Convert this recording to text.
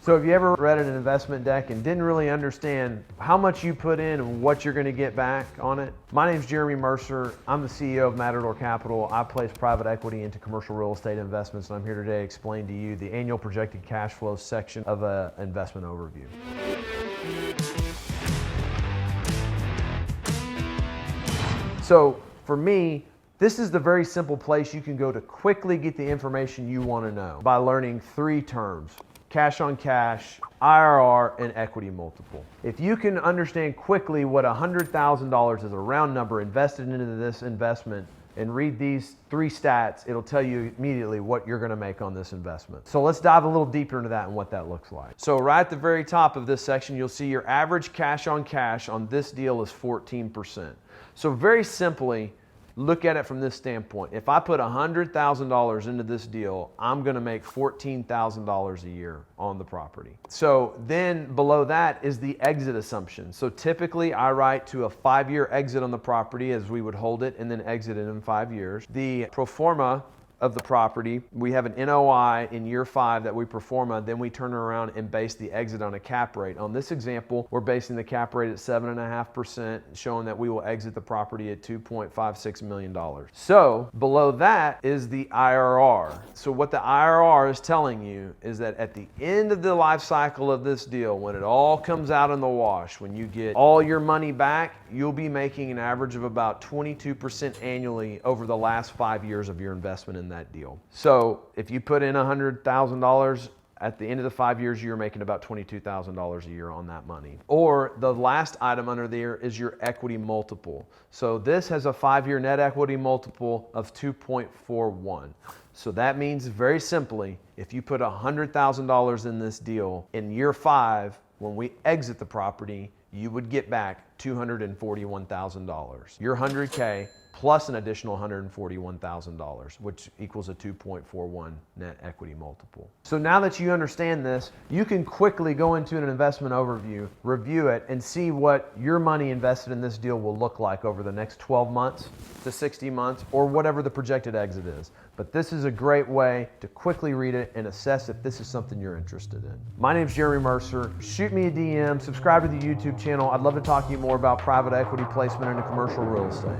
So have you ever read an investment deck and didn't really understand how much you put in and what you're going to get back on it? My name's Jeremy Mercer. I'm the CEO of Matador Capital. I place private equity into commercial real estate investments, and I'm here today to explain to you the annual projected cash flow section of an investment overview. So for me, this is the very simple place you can go to quickly get the information you want to know by learning three terms: cash on cash, IRR, and equity multiple. If you can understand quickly what $100,000 is, a round number, invested into this investment, and read these three stats, it'll tell you immediately what you're going to make on this investment. So let's dive a little deeper into that and what that looks like. So right at the very top of this section, you'll see your average cash on this deal is 14%. So very simply, look at it from this standpoint. If I put $100,000 into this deal, I'm going to make $14,000 a year on the property. So then below that is the exit assumption. So typically I write to a 5-year exit on the property as we would hold it and then exit it in 5 years. The pro forma of the property, we have an NOI in year 5 that we pro forma, then we turn around and base the exit on a cap rate. On this example, we're basing the cap rate at 7.5%, showing that we will exit the property at $2.56 million. So below that is the IRR. So what the IRR is telling you is that at the end of the life cycle of this deal, when it all comes out in the wash, when you get all your money back, you'll be making an average of about 22% annually over the last 5 years of your investment in that deal. So if you put in $100,000, at the end of the 5 years, you're making about $22,000 a year on that money. Or the last item under there is your equity multiple. So this has a 5-year net equity multiple of 2.41. So that means, very simply, if you put $100,000 in this deal, in year 5, when we exit the property, you would get back $241,000. Your $100K plus an additional $141,000, which equals a 2.41 net equity multiple. So now that you understand this, you can quickly go into an investment overview, review it, and see what your money invested in this deal will look like over the next 12 months to 60 months, or whatever the projected exit is. But this is a great way to quickly read it and assess if this is something you're interested in. My name's Jeremy Mercer. Shoot me a DM, subscribe to the YouTube channel. I'd love to talk to you more about private equity placement into commercial real estate.